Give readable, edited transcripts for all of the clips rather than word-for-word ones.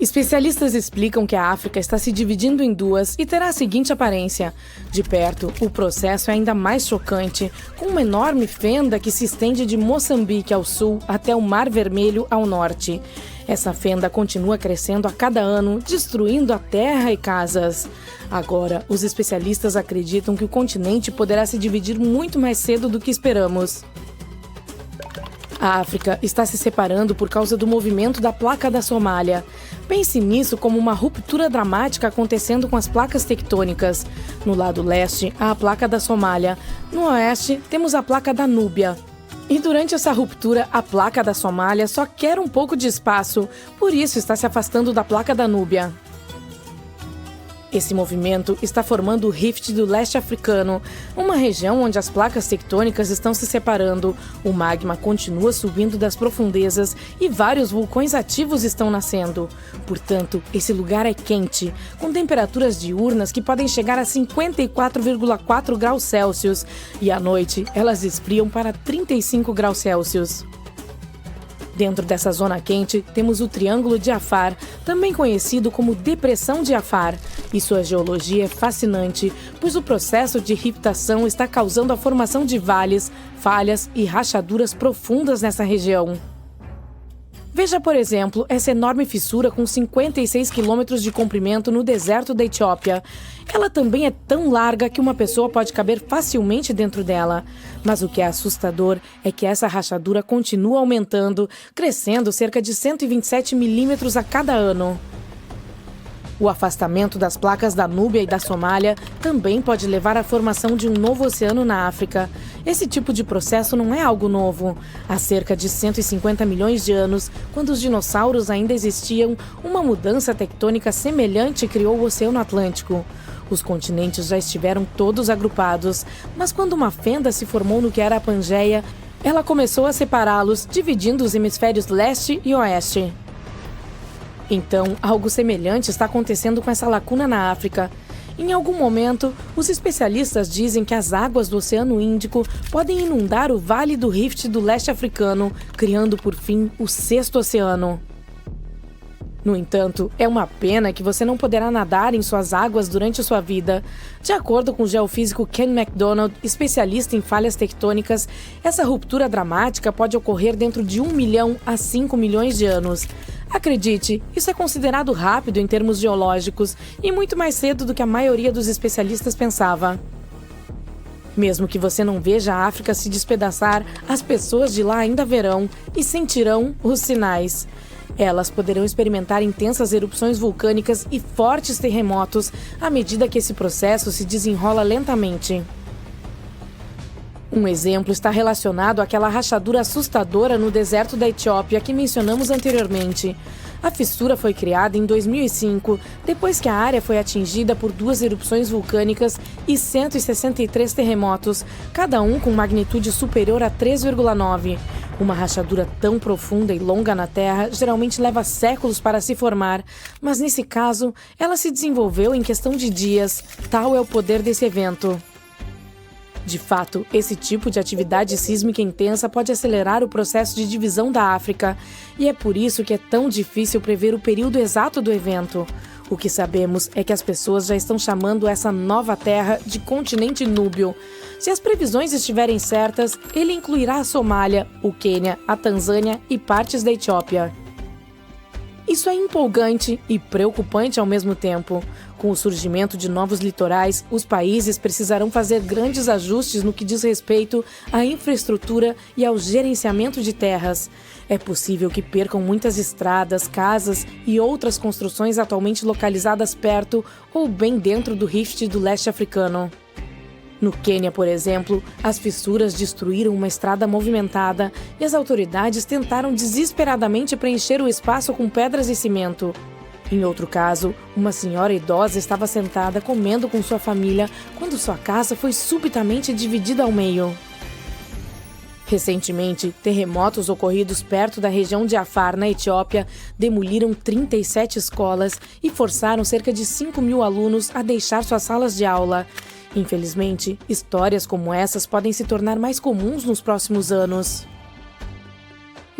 Especialistas explicam que a África está se dividindo em duas e terá a seguinte aparência. De perto, o processo é ainda mais chocante, com uma enorme fenda que se estende de Moçambique ao sul até o Mar Vermelho ao norte. Essa fenda continua crescendo a cada ano, destruindo a terra e casas. Agora, os especialistas acreditam que o continente poderá se dividir muito mais cedo do que esperamos. A África está se separando por causa do movimento da placa da Somália. Pense nisso como uma ruptura dramática acontecendo com as placas tectônicas. No lado leste, há a placa da Somália. No oeste, temos a placa da Núbia. E durante essa ruptura, a placa da Somália só quer um pouco de espaço, por isso está se afastando da placa da Núbia. Esse movimento está formando o Rift do Leste Africano, uma região onde as placas tectônicas estão se separando, o magma continua subindo das profundezas e vários vulcões ativos estão nascendo. Portanto, esse lugar é quente, com temperaturas diurnas que podem chegar a 54,4 graus Celsius e à noite elas esfriam para 35 graus Celsius. Dentro dessa zona quente, temos o Triângulo de Afar, também conhecido como Depressão de Afar. E sua geologia é fascinante, pois o processo de riptação está causando a formação de vales, falhas e rachaduras profundas nessa região. Veja, por exemplo, essa enorme fissura com 56 quilômetros de comprimento no deserto da Etiópia. Ela também é tão larga que uma pessoa pode caber facilmente dentro dela. Mas o que é assustador é que essa rachadura continua aumentando, crescendo cerca de 127 milímetros a cada ano. O afastamento das placas da Núbia e da Somália também pode levar à formação de um novo oceano na África. Esse tipo de processo não é algo novo. Há cerca de 150 milhões de anos, quando os dinossauros ainda existiam, uma mudança tectônica semelhante criou o Oceano Atlântico. Os continentes já estiveram todos agrupados, mas quando uma fenda se formou no que era a Pangeia, ela começou a separá-los, dividindo os hemisférios leste e oeste. Então, algo semelhante está acontecendo com essa lacuna na África. Em algum momento, os especialistas dizem que as águas do Oceano Índico podem inundar o Vale do Rift do Leste Africano, criando, por fim, o Sexto Oceano. No entanto, é uma pena que você não poderá nadar em suas águas durante sua vida. De acordo com o geofísico Ken MacDonald, especialista em falhas tectônicas, essa ruptura dramática pode ocorrer dentro de 1 milhão a 5 milhões de anos. Acredite, isso é considerado rápido em termos geológicos e muito mais cedo do que a maioria dos especialistas pensava. Mesmo que você não veja a África se despedaçar, as pessoas de lá ainda verão e sentirão os sinais. Elas poderão experimentar intensas erupções vulcânicas e fortes terremotos à medida que esse processo se desenrola lentamente. Um exemplo está relacionado àquela rachadura assustadora no deserto da Etiópia que mencionamos anteriormente. A fissura foi criada em 2005, depois que a área foi atingida por 2 erupções vulcânicas e 163 terremotos, cada um com magnitude superior a 3,9. Uma rachadura tão profunda e longa na Terra geralmente leva séculos para se formar, mas nesse caso, ela se desenvolveu em questão de dias. Tal é o poder desse evento. De fato, esse tipo de atividade sísmica intensa pode acelerar o processo de divisão da África, e é por isso que é tão difícil prever o período exato do evento. O que sabemos é que as pessoas já estão chamando essa nova terra de continente núbio. Se as previsões estiverem certas, ele incluirá a Somália, o Quênia, a Tanzânia e partes da Etiópia. Isso é empolgante e preocupante ao mesmo tempo. Com o surgimento de novos litorais, os países precisarão fazer grandes ajustes no que diz respeito à infraestrutura e ao gerenciamento de terras. É possível que percam muitas estradas, casas e outras construções atualmente localizadas perto ou bem dentro do Rift do Leste Africano. No Quênia, por exemplo, as fissuras destruíram uma estrada movimentada e as autoridades tentaram desesperadamente preencher o espaço com pedras e cimento. Em outro caso, uma senhora idosa estava sentada comendo com sua família quando sua casa foi subitamente dividida ao meio. Recentemente, terremotos ocorridos perto da região de Afar, na Etiópia, demoliram 37 escolas e forçaram cerca de 5.000 alunos a deixar suas salas de aula. Infelizmente, histórias como essas podem se tornar mais comuns nos próximos anos.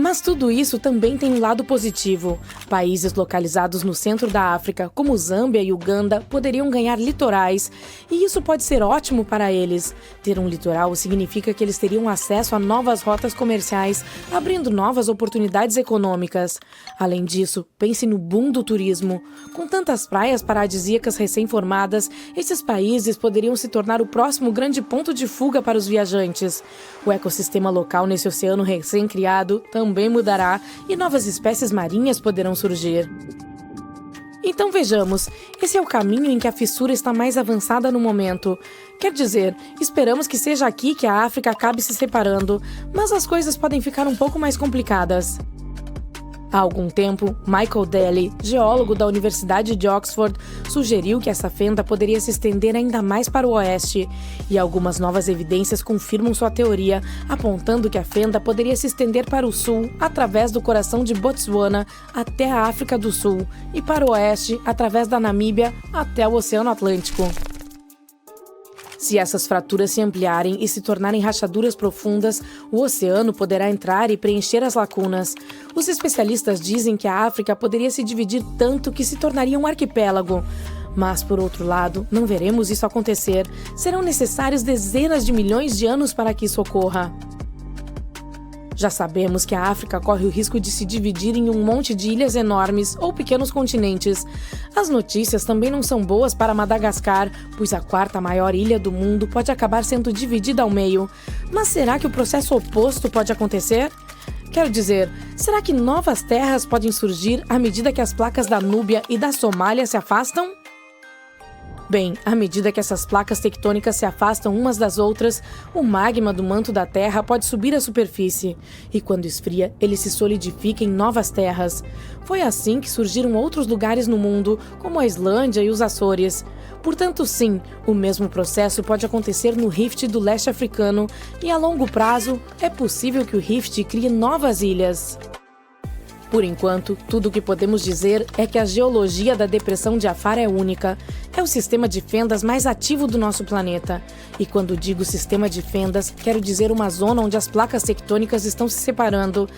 Mas tudo isso também tem um lado positivo. Países localizados no centro da África, como Zâmbia e Uganda, poderiam ganhar litorais, e isso pode ser ótimo para eles. Ter um litoral significa que eles teriam acesso a novas rotas comerciais, abrindo novas oportunidades econômicas. Além disso, pense no boom do turismo. Com tantas praias paradisíacas recém-formadas, esses países poderiam se tornar o próximo grande ponto de fuga para os viajantes. O ecossistema local nesse oceano recém-criado também mudará e novas espécies marinhas poderão surgir. Então vejamos, esse é o caminho em que a fissura está mais avançada no momento. Quer dizer, esperamos que seja aqui que a África acabe se separando, mas as coisas podem ficar um pouco mais complicadas. Há algum tempo, Michael Daly, geólogo da Universidade de Oxford, sugeriu que essa fenda poderia se estender ainda mais para o oeste, e algumas novas evidências confirmam sua teoria, apontando que a fenda poderia se estender para o sul, através do coração de Botsuana até a África do Sul, e para o oeste, através da Namíbia até o Oceano Atlântico. Se essas fraturas se ampliarem e se tornarem rachaduras profundas, o oceano poderá entrar e preencher as lacunas. Os especialistas dizem que a África poderia se dividir tanto que se tornaria um arquipélago. Mas, por outro lado, não veremos isso acontecer. Serão necessários dezenas de milhões de anos para que isso ocorra. Já sabemos que a África corre o risco de se dividir em um monte de ilhas enormes ou pequenos continentes. As notícias também não são boas para Madagascar, pois a quarta maior ilha do mundo pode acabar sendo dividida ao meio. Mas será que o processo oposto pode acontecer? Quero dizer, será que novas terras podem surgir à medida que as placas da Núbia e da Somália se afastam? Bem, à medida que essas placas tectônicas se afastam umas das outras, o magma do manto da Terra pode subir à superfície. E quando esfria, ele se solidifica em novas terras. Foi assim que surgiram outros lugares no mundo, como a Islândia e os Açores. Portanto, sim, o mesmo processo pode acontecer no Rift do leste africano, e a longo prazo, é possível que o Rift crie novas ilhas. Por enquanto, tudo o que podemos dizer é que a geologia da depressão de Afar é única. É o sistema de fendas mais ativo do nosso planeta. E quando digo sistema de fendas, quero dizer uma zona onde as placas tectônicas estão se separando.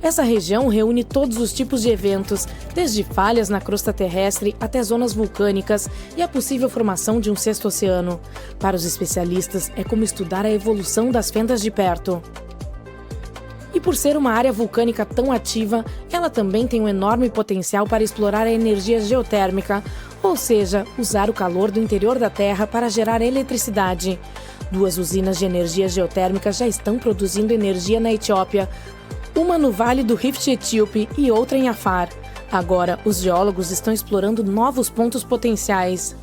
Essa região reúne todos os tipos de eventos, desde falhas na crosta terrestre até zonas vulcânicas e a possível formação de um sexto oceano. Para os especialistas, é como estudar a evolução das fendas de perto. E por ser uma área vulcânica tão ativa, ela também tem um enorme potencial para explorar a energia geotérmica, ou seja, usar o calor do interior da Terra para gerar eletricidade. 2 usinas de energia geotérmica já estão produzindo energia na Etiópia, uma no Vale do Rift Etíope e outra em Afar. Agora, os geólogos estão explorando novos pontos potenciais.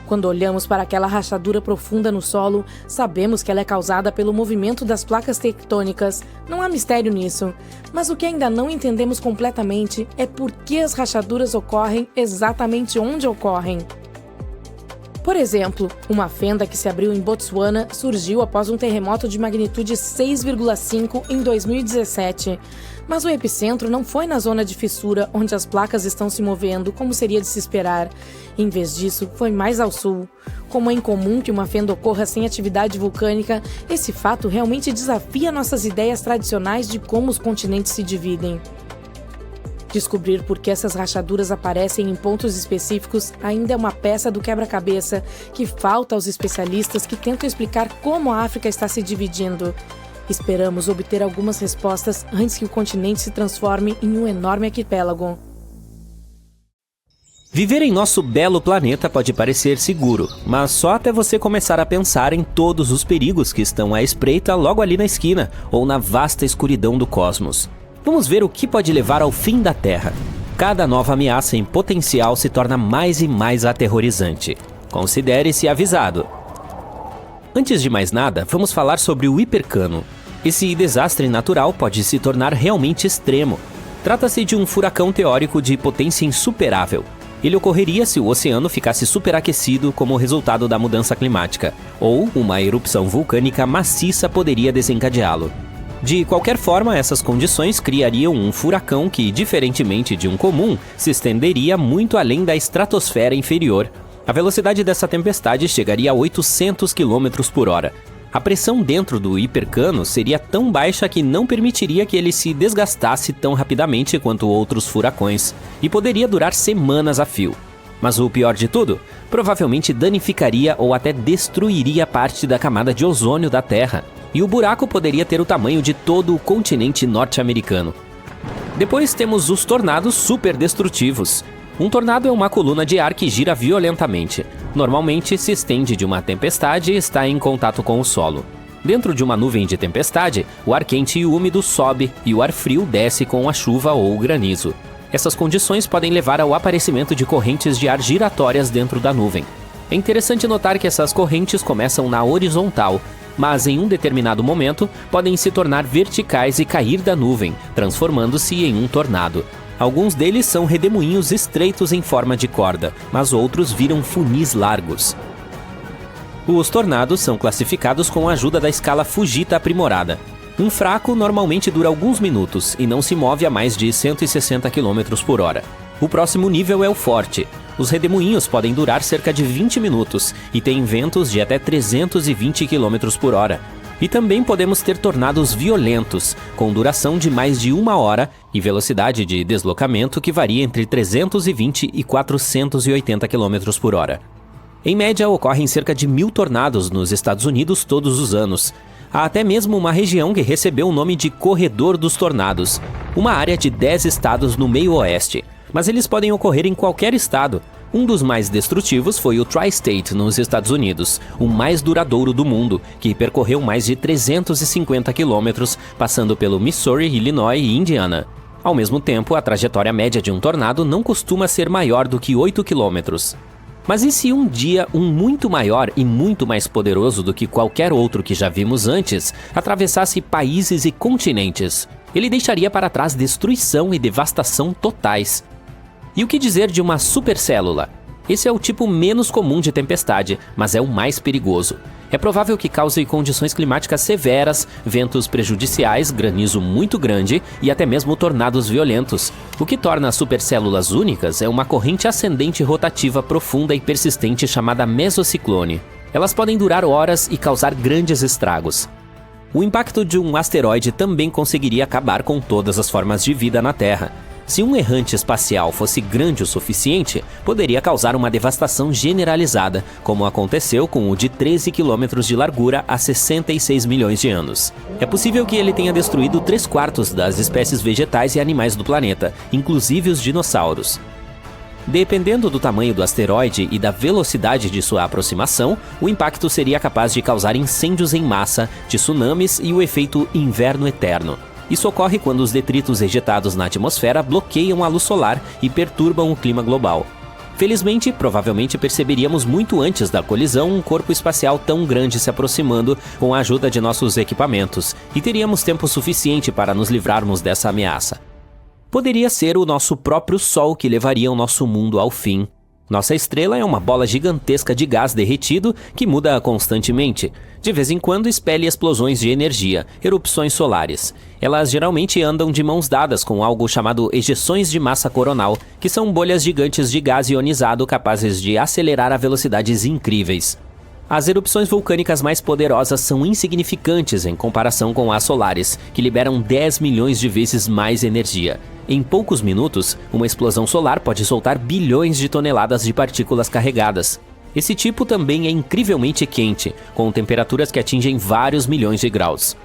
Quando olhamos para aquela rachadura profunda no solo, sabemos que ela é causada pelo movimento das placas tectônicas. Não há mistério nisso. Mas o que ainda não entendemos completamente é por que as rachaduras ocorrem exatamente onde ocorrem. Por exemplo, uma fenda que se abriu em Botsuana surgiu após um terremoto de magnitude 6,5 em 2017. Mas o epicentro não foi na zona de fissura, onde as placas estão se movendo, como seria de se esperar. Em vez disso, foi mais ao sul. Como é incomum que uma fenda ocorra sem atividade vulcânica, esse fato realmente desafia nossas ideias tradicionais de como os continentes se dividem. Descobrir por que essas rachaduras aparecem em pontos específicos ainda é uma peça do quebra-cabeça que falta aos especialistas que tentam explicar como a África está se dividindo. Esperamos obter algumas respostas antes que o continente se transforme em um enorme arquipélago. Viver em nosso belo planeta pode parecer seguro, mas só até você começar a pensar em todos os perigos que estão à espreita logo ali na esquina ou na vasta escuridão do cosmos. Vamos ver o que pode levar ao fim da Terra. Cada nova ameaça em potencial se torna mais e mais aterrorizante. Considere-se avisado. Antes de mais nada, vamos falar sobre o hipercano. Esse desastre natural pode se tornar realmente extremo. Trata-se de um furacão teórico de potência insuperável. Ele ocorreria se o oceano ficasse superaquecido como resultado da mudança climática, ou uma erupção vulcânica maciça poderia desencadeá-lo. De qualquer forma, essas condições criariam um furacão que, diferentemente de um comum, se estenderia muito além da estratosfera inferior. A velocidade dessa tempestade chegaria a 800 km por hora. A pressão dentro do hipercano seria tão baixa que não permitiria que ele se desgastasse tão rapidamente quanto outros furacões, e poderia durar semanas a fio. Mas o pior de tudo, provavelmente danificaria ou até destruiria parte da camada de ozônio da Terra, e o buraco poderia ter o tamanho de todo o continente norte-americano. Depois temos os tornados superdestrutivos. Um tornado é uma coluna de ar que gira violentamente. Normalmente se estende de uma tempestade e está em contato com o solo. Dentro de uma nuvem de tempestade, o ar quente e úmido sobe e o ar frio desce com a chuva ou o granizo. Essas condições podem levar ao aparecimento de correntes de ar giratórias dentro da nuvem. É interessante notar que essas correntes começam na horizontal, mas em um determinado momento podem se tornar verticais e cair da nuvem, transformando-se em um tornado. Alguns deles são redemoinhos estreitos em forma de corda, mas outros viram funis largos. Os tornados são classificados com a ajuda da escala Fujita aprimorada. Um fraco normalmente dura alguns minutos e não se move a mais de 160 km por hora. O próximo nível é o forte. Os redemoinhos podem durar cerca de 20 minutos e têm ventos de até 320 km por hora. E também podemos ter tornados violentos, com duração de mais de 1 hora e velocidade de deslocamento que varia entre 320 e 480 km por hora. Em média, ocorrem cerca de 1.000 tornados nos Estados Unidos todos os anos. Há até mesmo uma região que recebeu o nome de Corredor dos Tornados, uma área de 10 estados no meio oeste. Mas eles podem ocorrer em qualquer estado. Um dos mais destrutivos foi o Tri-State, nos Estados Unidos, o mais duradouro do mundo, que percorreu mais de 350 quilômetros, passando pelo Missouri, Illinois e Indiana. Ao mesmo tempo, a trajetória média de um tornado não costuma ser maior do que 8 quilômetros. Mas e se um dia um muito maior e muito mais poderoso do que qualquer outro que já vimos antes atravessasse países e continentes? Ele deixaria para trás destruição e devastação totais. E o que dizer de uma supercélula? Esse é o tipo menos comum de tempestade, mas é o mais perigoso. É provável que cause condições climáticas severas, ventos prejudiciais, granizo muito grande e até mesmo tornados violentos. O que torna as supercélulas únicas é uma corrente ascendente rotativa profunda e persistente chamada mesociclone. Elas podem durar horas e causar grandes estragos. O impacto de um asteroide também conseguiria acabar com todas as formas de vida na Terra. Se um errante espacial fosse grande o suficiente, poderia causar uma devastação generalizada, como aconteceu com o de 13 km de largura há 66 milhões de anos. É possível que ele tenha destruído 3/4 das espécies vegetais e animais do planeta, inclusive os dinossauros. Dependendo do tamanho do asteroide e da velocidade de sua aproximação, o impacto seria capaz de causar incêndios em massa, tsunamis e o efeito inverno eterno. Isso ocorre quando os detritos ejetados na atmosfera bloqueiam a luz solar e perturbam o clima global. Felizmente, provavelmente perceberíamos muito antes da colisão um corpo espacial tão grande se aproximando com a ajuda de nossos equipamentos, e teríamos tempo suficiente para nos livrarmos dessa ameaça. Poderia ser o nosso próprio Sol que levaria o nosso mundo ao fim. Nossa estrela é uma bola gigantesca de gás derretido que muda constantemente. De vez em quando expele explosões de energia, erupções solares. Elas geralmente andam de mãos dadas com algo chamado ejeções de massa coronal, que são bolhas gigantes de gás ionizado capazes de acelerar a velocidades incríveis. As erupções vulcânicas mais poderosas são insignificantes em comparação com as solares, que liberam 10 milhões de vezes mais energia. Em poucos minutos, uma explosão solar pode soltar bilhões de toneladas de partículas carregadas. Esse tipo também é incrivelmente quente, com temperaturas que atingem vários milhões de graus.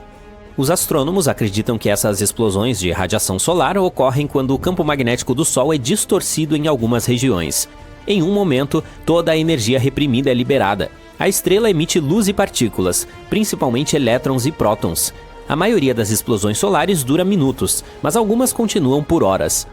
Os astrônomos acreditam que essas explosões de radiação solar ocorrem quando o campo magnético do Sol é distorcido em algumas regiões. Em um momento, toda a energia reprimida é liberada. A estrela emite luz e partículas, principalmente elétrons e prótons. A maioria das explosões solares dura minutos, mas algumas continuam por horas.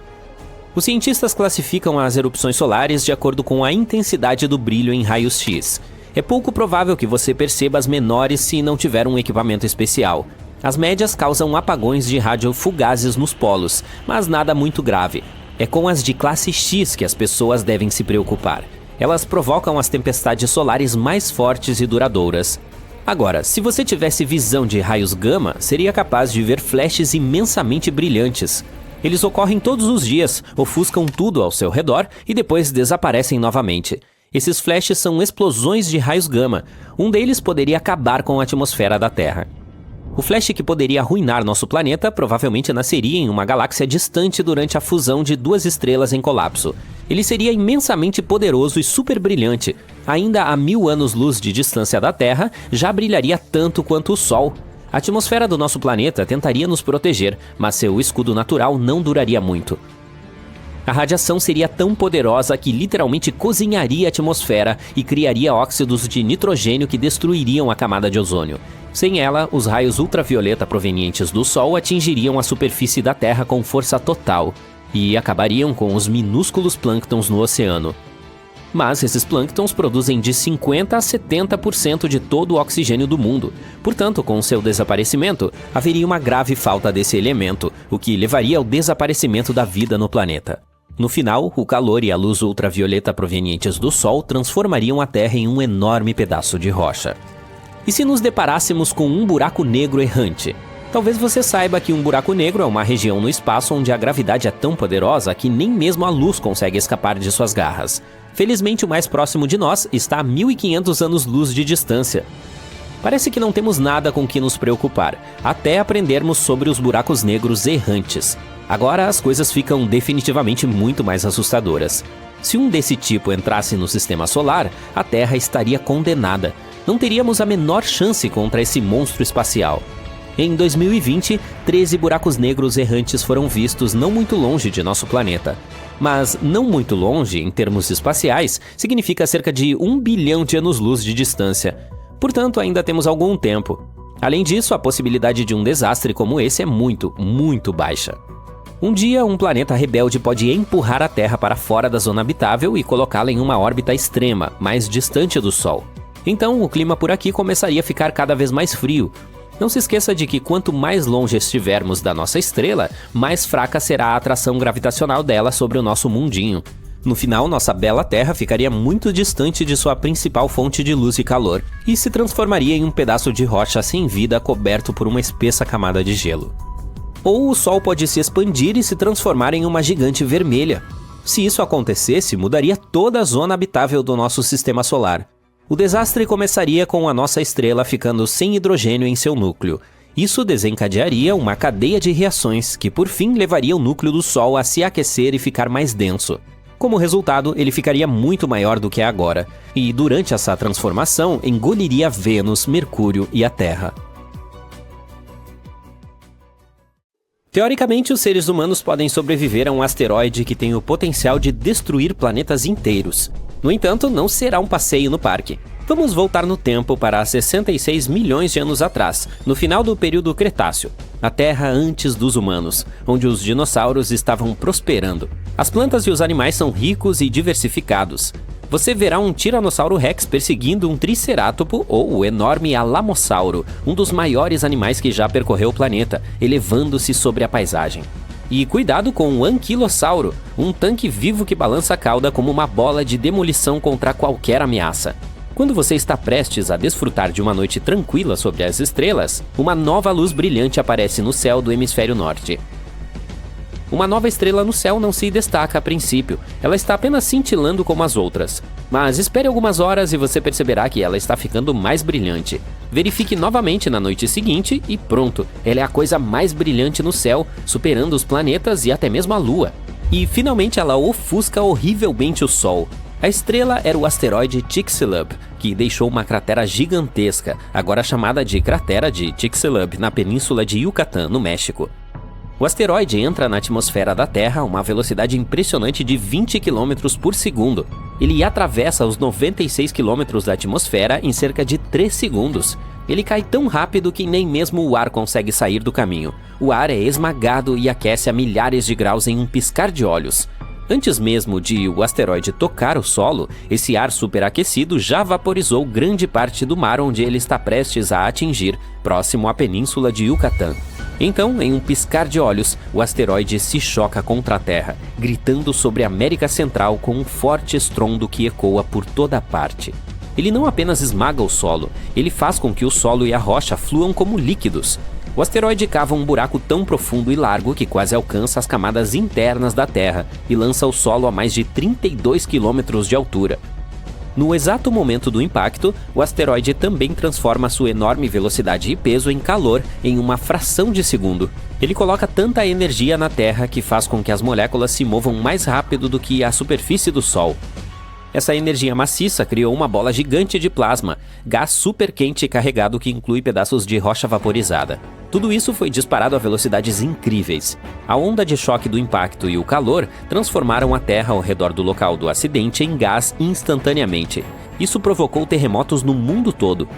Os cientistas classificam as erupções solares de acordo com a intensidade do brilho em raios X. É pouco provável que você perceba as menores se não tiver um equipamento especial. As médias causam apagões de rádio fugazes nos polos, mas nada muito grave. É com as de classe X que as pessoas devem se preocupar. Elas provocam as tempestades solares mais fortes e duradouras. Agora, se você tivesse visão de raios gama, seria capaz de ver flashes imensamente brilhantes. Eles ocorrem todos os dias, ofuscam tudo ao seu redor e depois desaparecem novamente. Esses flashes são explosões de raios gama. Um deles poderia acabar com a atmosfera da Terra. O flash que poderia arruinar nosso planeta provavelmente nasceria em uma galáxia distante durante a fusão de duas estrelas em colapso. Ele seria imensamente poderoso e super brilhante. Ainda a 1000 anos-luz de distância da Terra, já brilharia tanto quanto o Sol. A atmosfera do nosso planeta tentaria nos proteger, mas seu escudo natural não duraria muito. A radiação seria tão poderosa que literalmente cozinharia a atmosfera e criaria óxidos de nitrogênio que destruiriam a camada de ozônio. Sem ela, os raios ultravioleta provenientes do Sol atingiriam a superfície da Terra com força total e acabariam com os minúsculos plânctons no oceano. Mas esses plânctons produzem de 50% a 70% de todo o oxigênio do mundo. Portanto, com seu desaparecimento, haveria uma grave falta desse elemento, o que levaria ao desaparecimento da vida no planeta. No final, o calor e a luz ultravioleta provenientes do Sol transformariam a Terra em um enorme pedaço de rocha. E se nos deparássemos com um buraco negro errante? Talvez você saiba que um buraco negro é uma região no espaço onde a gravidade é tão poderosa que nem mesmo a luz consegue escapar de suas garras. Felizmente, o mais próximo de nós está a 1500 anos-luz de distância. Parece que não temos nada com que nos preocupar, até aprendermos sobre os buracos negros errantes. Agora as coisas ficam definitivamente muito mais assustadoras. Se um desse tipo entrasse no sistema solar, a Terra estaria condenada. Não teríamos a menor chance contra esse monstro espacial. Em 2020, 13 buracos negros errantes foram vistos não muito longe de nosso planeta. Mas não muito longe, em termos espaciais, significa cerca de 1 bilhão de anos-luz de distância. Portanto, ainda temos algum tempo. Além disso, a possibilidade de um desastre como esse é muito, muito baixa. Um dia, um planeta rebelde pode empurrar a Terra para fora da zona habitável e colocá-la em uma órbita extrema, mais distante do Sol. Então, o clima por aqui começaria a ficar cada vez mais frio. Não se esqueça de que quanto mais longe estivermos da nossa estrela, mais fraca será a atração gravitacional dela sobre o nosso mundinho. No final, nossa bela Terra ficaria muito distante de sua principal fonte de luz e calor, e se transformaria em um pedaço de rocha sem vida coberto por uma espessa camada de gelo. Ou o Sol pode se expandir e se transformar em uma gigante vermelha. Se isso acontecesse, mudaria toda a zona habitável do nosso sistema solar. O desastre começaria com a nossa estrela ficando sem hidrogênio em seu núcleo. Isso desencadearia uma cadeia de reações que, por fim, levaria o núcleo do Sol a se aquecer e ficar mais denso. Como resultado, ele ficaria muito maior do que é agora, e durante essa transformação, engoliria Vênus, Mercúrio e a Terra. Teoricamente, os seres humanos podem sobreviver a um asteroide que tem o potencial de destruir planetas inteiros. No entanto, não será um passeio no parque. Vamos voltar no tempo para 66 milhões de anos atrás, no final do período Cretáceo, a Terra antes dos humanos, onde os dinossauros estavam prosperando. As plantas e os animais são ricos e diversificados. Você verá um Tiranossauro Rex perseguindo um Tricerátopo ou o enorme Alamossauro, um dos maiores animais que já percorreu o planeta, elevando-se sobre a paisagem. E cuidado com o Anquilossauro, um tanque vivo que balança a cauda como uma bola de demolição contra qualquer ameaça. Quando você está prestes a desfrutar de uma noite tranquila sobre as estrelas, uma nova luz brilhante aparece no céu do hemisfério norte. Uma nova estrela no céu não se destaca a princípio, ela está apenas cintilando como as outras. Mas espere algumas horas e você perceberá que ela está ficando mais brilhante. Verifique novamente na noite seguinte e pronto, ela é a coisa mais brilhante no céu, superando os planetas e até mesmo a Lua. E finalmente ela ofusca horrivelmente o Sol. A estrela era o asteroide Chicxulub, que deixou uma cratera gigantesca, agora chamada de Cratera de Chicxulub, na península de Yucatán, no México. O asteroide entra na atmosfera da Terra a uma velocidade impressionante de 20 km por segundo. Ele atravessa os 96 km da atmosfera em cerca de 3 segundos. Ele cai tão rápido que nem mesmo o ar consegue sair do caminho. O ar é esmagado e aquece a milhares de graus em um piscar de olhos. Antes mesmo de o asteroide tocar o solo, esse ar superaquecido já vaporizou grande parte do mar onde ele está prestes a atingir, próximo à península de Yucatán. Então, em um piscar de olhos, o asteroide se choca contra a Terra, gritando sobre a América Central com um forte estrondo que ecoa por toda parte. Ele não apenas esmaga o solo, ele faz com que o solo e a rocha fluam como líquidos. O asteroide cava um buraco tão profundo e largo que quase alcança as camadas internas da Terra e lança o solo a mais de 32 quilômetros de altura. No exato momento do impacto, o asteroide também transforma sua enorme velocidade e peso em calor em uma fração de segundo. Ele coloca tanta energia na Terra que faz com que as moléculas se movam mais rápido do que a superfície do Sol. Essa energia maciça criou uma bola gigante de plasma, gás super quente e carregado que inclui pedaços de rocha vaporizada. Tudo isso foi disparado a velocidades incríveis. A onda de choque do impacto e o calor transformaram a Terra ao redor do local do acidente em gás instantaneamente. Isso provocou terremotos no mundo todo.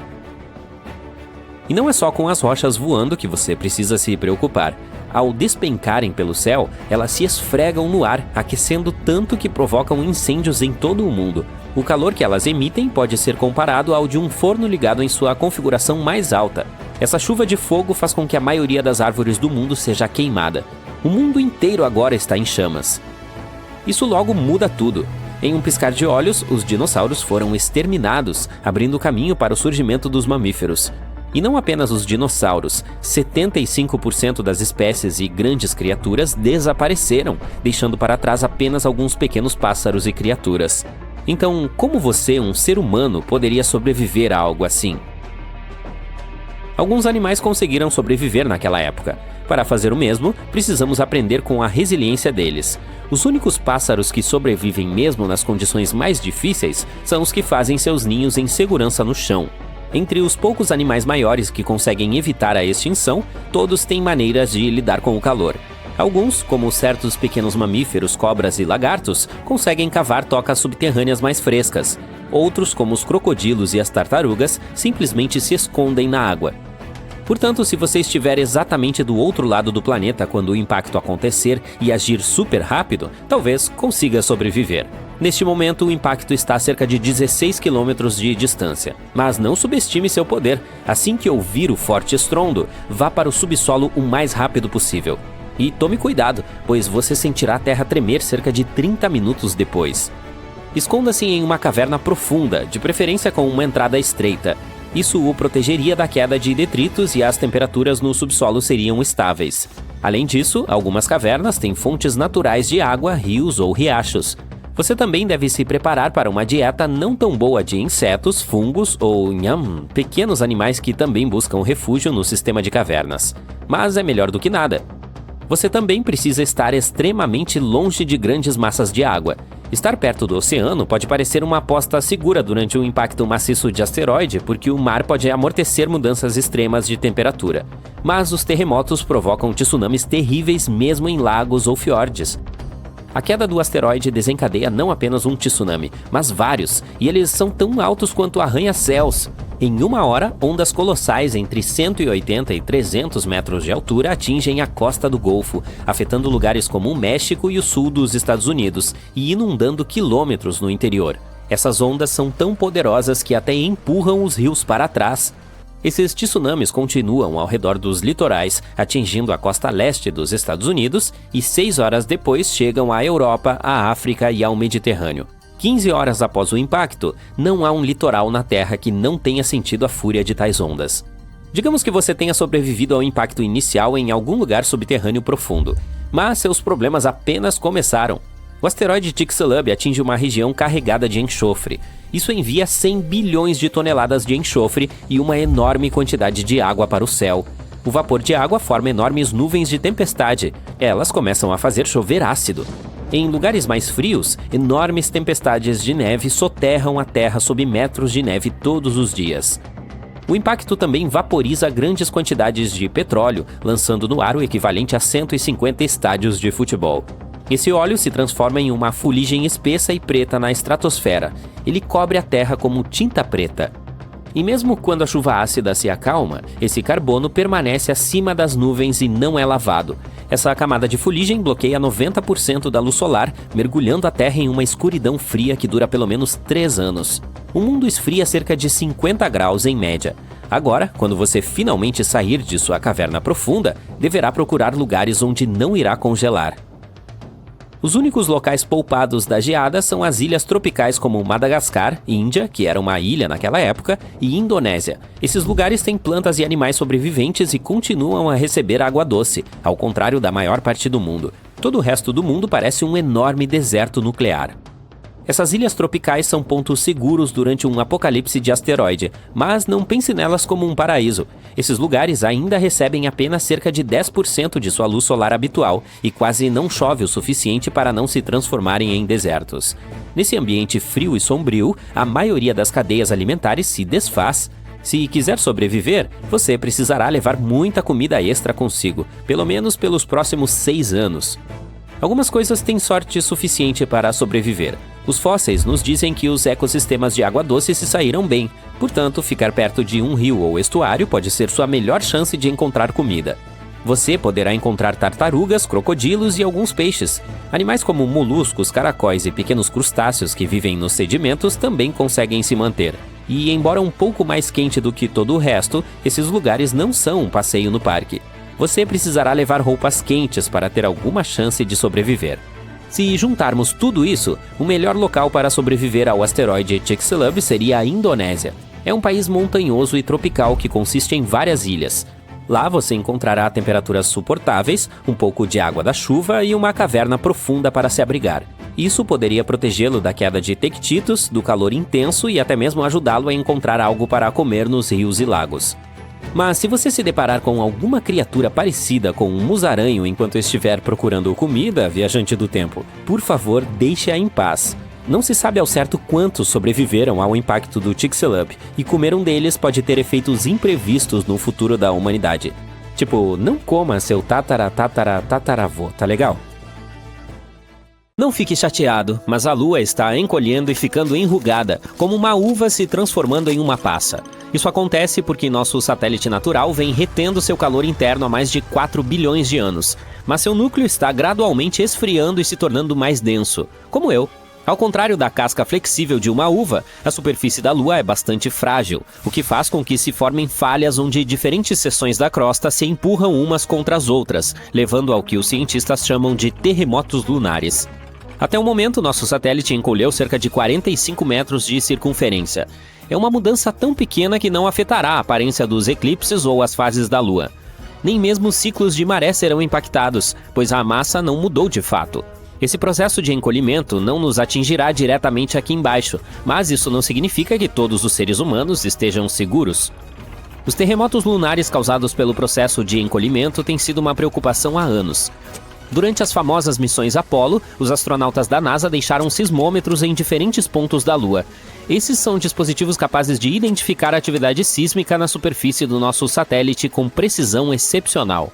E não é só com as rochas voando que você precisa se preocupar. Ao despencarem pelo céu, elas se esfregam no ar, aquecendo tanto que provocam incêndios em todo o mundo. O calor que elas emitem pode ser comparado ao de um forno ligado em sua configuração mais alta. Essa chuva de fogo faz com que a maioria das árvores do mundo seja queimada. O mundo inteiro agora está em chamas. Isso logo muda tudo. Em um piscar de olhos, os dinossauros foram exterminados, abrindo caminho para o surgimento dos mamíferos. E não apenas os dinossauros, 75% das espécies e grandes criaturas desapareceram, deixando para trás apenas alguns pequenos pássaros e criaturas. Então, como você, um ser humano, poderia sobreviver a algo assim? Alguns animais conseguiram sobreviver naquela época. Para fazer o mesmo, precisamos aprender com a resiliência deles. Os únicos pássaros que sobrevivem mesmo nas condições mais difíceis são os que fazem seus ninhos em segurança no chão. Entre os poucos animais maiores que conseguem evitar a extinção, todos têm maneiras de lidar com o calor. Alguns, como certos pequenos mamíferos, cobras e lagartos, conseguem cavar tocas subterrâneas mais frescas. Outros, como os crocodilos e as tartarugas, simplesmente se escondem na água. Portanto, se você estiver exatamente do outro lado do planeta quando o impacto acontecer e agir super rápido, talvez consiga sobreviver. Neste momento, o impacto está a cerca de 16 km de distância. Mas não subestime seu poder. Assim que ouvir o forte estrondo, vá para o subsolo o mais rápido possível. E tome cuidado, pois você sentirá a terra tremer cerca de 30 minutos depois. Esconda-se em uma caverna profunda, de preferência com uma entrada estreita. Isso o protegeria da queda de detritos e as temperaturas no subsolo seriam estáveis. Além disso, algumas cavernas têm fontes naturais de água, rios ou riachos. Você também deve se preparar para uma dieta não tão boa de insetos, fungos ou pequenos animais que também buscam refúgio no sistema de cavernas. Mas é melhor do que nada. Você também precisa estar extremamente longe de grandes massas de água. Estar perto do oceano pode parecer uma aposta segura durante um impacto maciço de asteroide, porque o mar pode amortecer mudanças extremas de temperatura. Mas os terremotos provocam tsunamis terríveis mesmo em lagos ou fiordes. A queda do asteroide desencadeia não apenas um tsunami, mas vários, e eles são tão altos quanto arranha-céus. Em uma hora, ondas colossais entre 180 e 300 metros de altura atingem a costa do Golfo, afetando lugares como o México e o sul dos Estados Unidos, e inundando quilômetros no interior. Essas ondas são tão poderosas que até empurram os rios para trás. Esses tsunamis continuam ao redor dos litorais, atingindo a costa leste dos Estados Unidos e 6 horas depois chegam à Europa, à África e ao Mediterrâneo. 15 horas após o impacto, não há um litoral na Terra que não tenha sentido a fúria de tais ondas. Digamos que você tenha sobrevivido ao impacto inicial em algum lugar subterrâneo profundo, mas seus problemas apenas começaram. O asteroide Chicxulub atinge uma região carregada de enxofre. Isso envia 100 bilhões de toneladas de enxofre e uma enorme quantidade de água para o céu. O vapor de água forma enormes nuvens de tempestade. Elas começam a fazer chover ácido. Em lugares mais frios, enormes tempestades de neve soterram a Terra sob metros de neve todos os dias. O impacto também vaporiza grandes quantidades de petróleo, lançando no ar o equivalente a 150 estádios de futebol. Esse óleo se transforma em uma fuligem espessa e preta na estratosfera. Ele cobre a Terra como tinta preta. E mesmo quando a chuva ácida se acalma, esse carbono permanece acima das nuvens e não é lavado. Essa camada de fuligem bloqueia 90% da luz solar, mergulhando a Terra em uma escuridão fria que dura pelo menos 3 anos. O mundo esfria cerca de 50 graus em média. Agora, quando você finalmente sair de sua caverna profunda, deverá procurar lugares onde não irá congelar. Os únicos locais poupados da geada são as ilhas tropicais como Madagascar, Índia, que era uma ilha naquela época, e Indonésia. Esses lugares têm plantas e animais sobreviventes e continuam a receber água doce, ao contrário da maior parte do mundo. Todo o resto do mundo parece um enorme deserto nuclear. Essas ilhas tropicais são pontos seguros durante um apocalipse de asteroide, mas não pense nelas como um paraíso. Esses lugares ainda recebem apenas cerca de 10% de sua luz solar habitual e quase não chove o suficiente para não se transformarem em desertos. Nesse ambiente frio e sombrio, a maioria das cadeias alimentares se desfaz. Se quiser sobreviver, você precisará levar muita comida extra consigo, pelo menos pelos próximos 6 anos. Algumas coisas têm sorte suficiente para sobreviver. Os fósseis nos dizem que os ecossistemas de água doce se saíram bem, portanto, ficar perto de um rio ou estuário pode ser sua melhor chance de encontrar comida. Você poderá encontrar tartarugas, crocodilos e alguns peixes. Animais como moluscos, caracóis e pequenos crustáceos que vivem nos sedimentos também conseguem se manter. E, embora um pouco mais quente do que todo o resto, esses lugares não são um passeio no parque. Você precisará levar roupas quentes para ter alguma chance de sobreviver. Se juntarmos tudo isso, o melhor local para sobreviver ao asteroide Chicxulub seria a Indonésia. É um país montanhoso e tropical que consiste em várias ilhas. Lá você encontrará temperaturas suportáveis, um pouco de água da chuva e uma caverna profunda para se abrigar. Isso poderia protegê-lo da queda de tectitos, do calor intenso e até mesmo ajudá-lo a encontrar algo para comer nos rios e lagos. Mas se você se deparar com alguma criatura parecida com um musaranho enquanto estiver procurando comida, viajante do tempo, por favor, deixe-a em paz. Não se sabe ao certo quantos sobreviveram ao impacto do Chicxulub, e comer um deles pode ter efeitos imprevistos no futuro da humanidade. Tipo, não coma seu tataravô, tá legal? Não fique chateado, mas a Lua está encolhendo e ficando enrugada, como uma uva se transformando em uma passa. Isso acontece porque nosso satélite natural vem retendo seu calor interno há mais de 4 bilhões de anos, mas seu núcleo está gradualmente esfriando e se tornando mais denso, como eu. Ao contrário da casca flexível de uma uva, a superfície da Lua é bastante frágil, o que faz com que se formem falhas onde diferentes seções da crosta se empurram umas contra as outras, levando ao que os cientistas chamam de terremotos lunares. Até o momento, nosso satélite encolheu cerca de 45 metros de circunferência. É uma mudança tão pequena que não afetará a aparência dos eclipses ou as fases da Lua. Nem mesmo os ciclos de maré serão impactados, pois a massa não mudou de fato. Esse processo de encolhimento não nos atingirá diretamente aqui embaixo, mas isso não significa que todos os seres humanos estejam seguros. Os terremotos lunares causados pelo processo de encolhimento têm sido uma preocupação há anos. Durante as famosas missões Apollo, os astronautas da NASA deixaram sismômetros em diferentes pontos da Lua. Esses são dispositivos capazes de identificar a atividade sísmica na superfície do nosso satélite com precisão excepcional.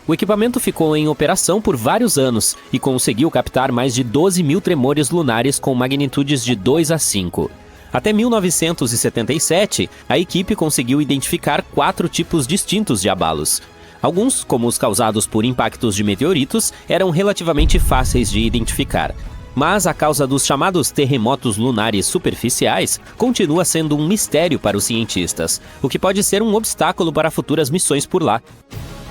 O equipamento ficou em operação por vários anos e conseguiu captar mais de 12 mil tremores lunares com magnitudes de 2 a 5. Até 1977, a equipe conseguiu identificar 4 tipos distintos de abalos. Alguns, como os causados por impactos de meteoritos, eram relativamente fáceis de identificar. Mas a causa dos chamados terremotos lunares superficiais continua sendo um mistério para os cientistas, o que pode ser um obstáculo para futuras missões por lá.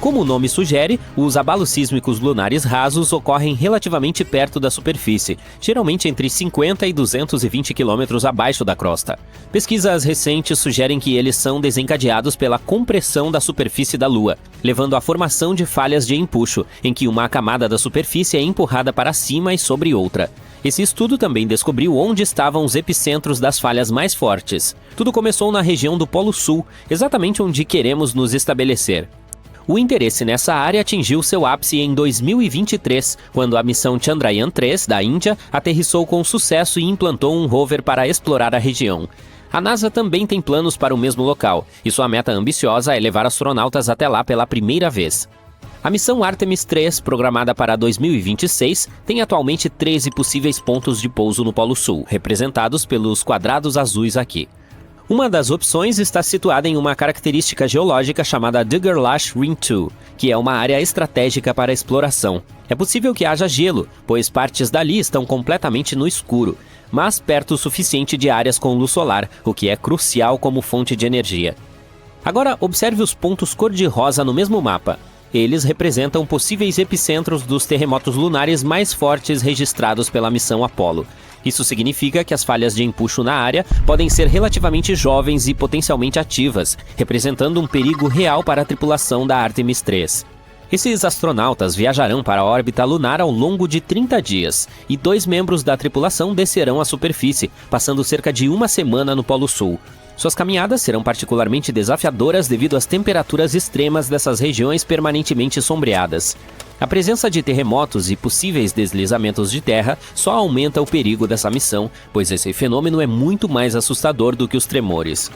Como o nome sugere, os abalos sísmicos lunares rasos ocorrem relativamente perto da superfície, geralmente entre 50 e 220 km abaixo da crosta. Pesquisas recentes sugerem que eles são desencadeados pela compressão da superfície da Lua, levando à formação de falhas de empuxo, em que uma camada da superfície é empurrada para cima e sobre outra. Esse estudo também descobriu onde estavam os epicentros das falhas mais fortes. Tudo começou na região do Polo Sul, exatamente onde queremos nos estabelecer. O interesse nessa área atingiu seu ápice em 2023, quando a missão Chandrayaan-3 da Índia aterrissou com sucesso e implantou um rover para explorar a região. A NASA também tem planos para o mesmo local, e sua meta ambiciosa é levar astronautas até lá pela primeira vez. A missão Artemis 3, programada para 2026, tem atualmente 13 possíveis pontos de pouso no Polo Sul, representados pelos quadrados azuis aqui. Uma das opções está situada em uma característica geológica chamada Dugger-Lash Ring 2, que é uma área estratégica para exploração. É possível que haja gelo, pois partes dali estão completamente no escuro, mas perto o suficiente de áreas com luz solar, o que é crucial como fonte de energia. Agora, observe os pontos cor-de-rosa no mesmo mapa. Eles representam possíveis epicentros dos terremotos lunares mais fortes registrados pela missão Apollo. Isso significa que as falhas de empuxo na área podem ser relativamente jovens e potencialmente ativas, representando um perigo real para a tripulação da Artemis 3. Esses astronautas viajarão para a órbita lunar ao longo de 30 dias, e 2 membros da tripulação descerão à superfície, passando cerca de 1 semana no Polo Sul. Suas caminhadas serão particularmente desafiadoras devido às temperaturas extremas dessas regiões permanentemente sombreadas. A presença de terremotos e possíveis deslizamentos de terra só aumenta o perigo dessa missão, pois esse fenômeno é muito mais assustador do que os tremores.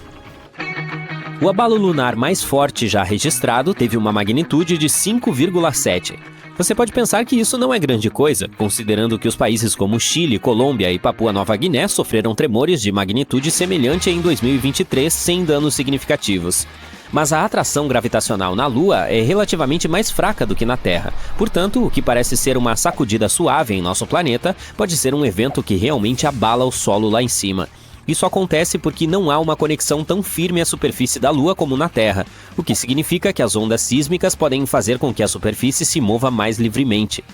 O abalo lunar mais forte já registrado teve uma magnitude de 5,7. Você pode pensar que isso não é grande coisa, considerando que os países como Chile, Colômbia e Papua Nova Guiné sofreram tremores de magnitude semelhante em 2023 sem danos significativos. Mas a atração gravitacional na Lua é relativamente mais fraca do que na Terra. Portanto, o que parece ser uma sacudida suave em nosso planeta pode ser um evento que realmente abala o solo lá em cima. Isso acontece porque não há uma conexão tão firme à superfície da Lua como na Terra, o que significa que as ondas sísmicas podem fazer com que a superfície se mova mais livremente.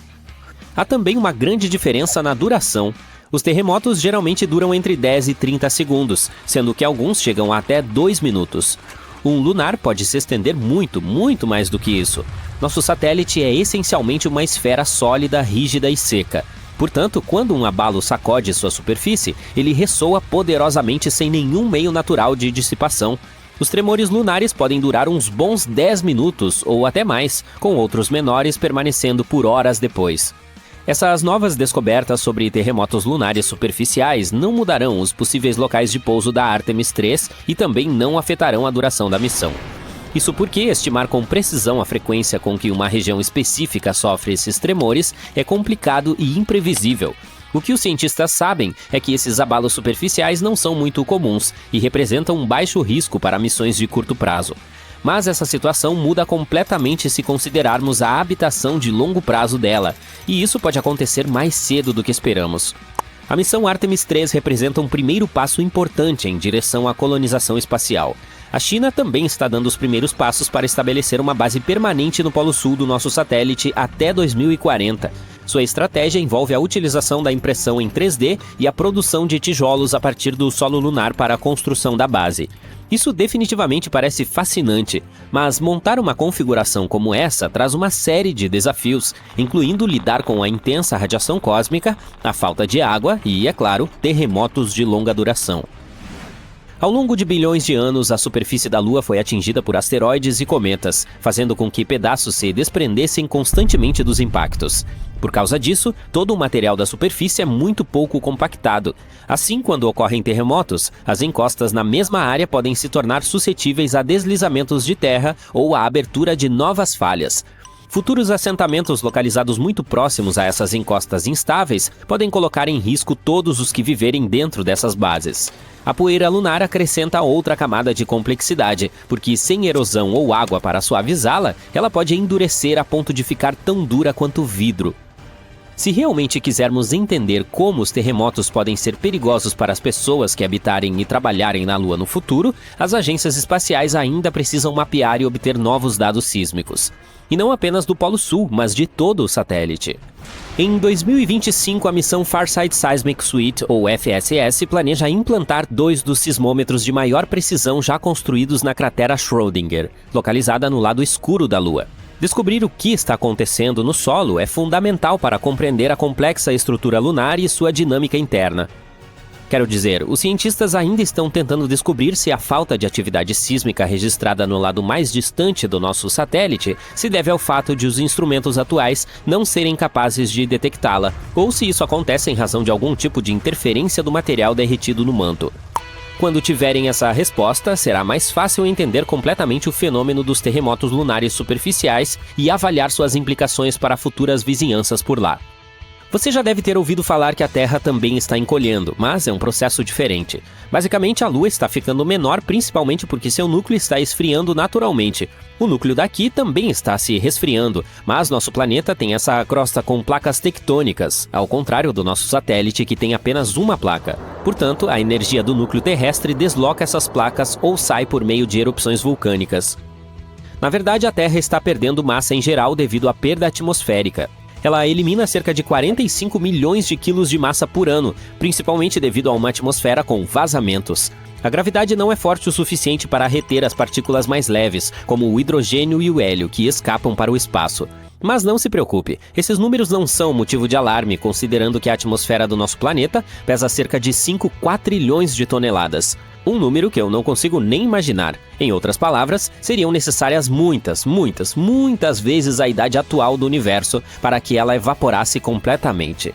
Há também uma grande diferença na duração. Os terremotos geralmente duram entre 10 e 30 segundos, sendo que alguns chegam a até 2 minutos. Um lunar pode se estender muito mais do que isso. Nosso satélite é essencialmente uma esfera sólida, rígida e seca. Portanto, quando um abalo sacode sua superfície, ele ressoa poderosamente sem nenhum meio natural de dissipação. Os tremores lunares podem durar uns bons 10 minutos ou até mais, com outros menores permanecendo por horas depois. Essas novas descobertas sobre terremotos lunares superficiais não mudarão os possíveis locais de pouso da Artemis 3 e também não afetarão a duração da missão. Isso porque estimar com precisão a frequência com que uma região específica sofre esses tremores é complicado e imprevisível. O que os cientistas sabem é que esses abalos superficiais não são muito comuns e representam um baixo risco para missões de curto prazo. Mas essa situação muda completamente se considerarmos a habitação de longo prazo dela, e isso pode acontecer mais cedo do que esperamos. A missão Artemis 3 representa um primeiro passo importante em direção à colonização espacial. A China também está dando os primeiros passos para estabelecer uma base permanente no Polo Sul do nosso satélite até 2040. Sua estratégia envolve a utilização da impressão em 3D e a produção de tijolos a partir do solo lunar para a construção da base. Isso definitivamente parece fascinante, mas montar uma configuração como essa traz uma série de desafios, incluindo lidar com a intensa radiação cósmica, a falta de água e, é claro, terremotos de longa duração. Ao longo de bilhões de anos, a superfície da Lua foi atingida por asteroides e cometas, fazendo com que pedaços se desprendessem constantemente dos impactos. Por causa disso, todo o material da superfície é muito pouco compactado. Assim, quando ocorrem terremotos, as encostas na mesma área podem se tornar suscetíveis a deslizamentos de terra ou à abertura de novas falhas. Futuros assentamentos localizados muito próximos a essas encostas instáveis podem colocar em risco todos os que viverem dentro dessas bases. A poeira lunar acrescenta outra camada de complexidade, porque sem erosão ou água para suavizá-la, ela pode endurecer a ponto de ficar tão dura quanto vidro. Se realmente quisermos entender como os terremotos podem ser perigosos para as pessoas que habitarem e trabalharem na Lua no futuro, as agências espaciais ainda precisam mapear e obter novos dados sísmicos. E não apenas do Polo Sul, mas de todo o satélite. Em 2025, a missão Farsight Seismic Suite, ou FSS, planeja implantar 2 dos sismômetros de maior precisão já construídos na cratera Schrödinger, localizada no lado escuro da Lua. Descobrir o que está acontecendo no solo é fundamental para compreender a complexa estrutura lunar e sua dinâmica interna. Quero dizer, os cientistas ainda estão tentando descobrir se a falta de atividade sísmica registrada no lado mais distante do nosso satélite se deve ao fato de os instrumentos atuais não serem capazes de detectá-la, ou se isso acontece em razão de algum tipo de interferência do material derretido no manto. Quando tiverem essa resposta, será mais fácil entender completamente o fenômeno dos terremotos lunares superficiais e avaliar suas implicações para futuras vizinhanças por lá. Você já deve ter ouvido falar que a Terra também está encolhendo, mas é um processo diferente. Basicamente, a Lua está ficando menor principalmente porque seu núcleo está esfriando naturalmente. O núcleo daqui também está se resfriando, mas nosso planeta tem essa crosta com placas tectônicas, ao contrário do nosso satélite que tem apenas uma placa. Portanto, a energia do núcleo terrestre desloca essas placas ou sai por meio de erupções vulcânicas. Na verdade, a Terra está perdendo massa em geral devido à perda atmosférica. Ela elimina cerca de 45 milhões de quilos de massa por ano, principalmente devido a uma atmosfera com vazamentos. A gravidade não é forte o suficiente para reter as partículas mais leves, como o hidrogênio e o hélio, que escapam para o espaço. Mas não se preocupe, esses números não são motivo de alarme, considerando que a atmosfera do nosso planeta pesa cerca de 5 quatrilhões de toneladas. Um número que eu não consigo nem imaginar. Em outras palavras, seriam necessárias muitas vezes a idade atual do universo para que ela evaporasse completamente.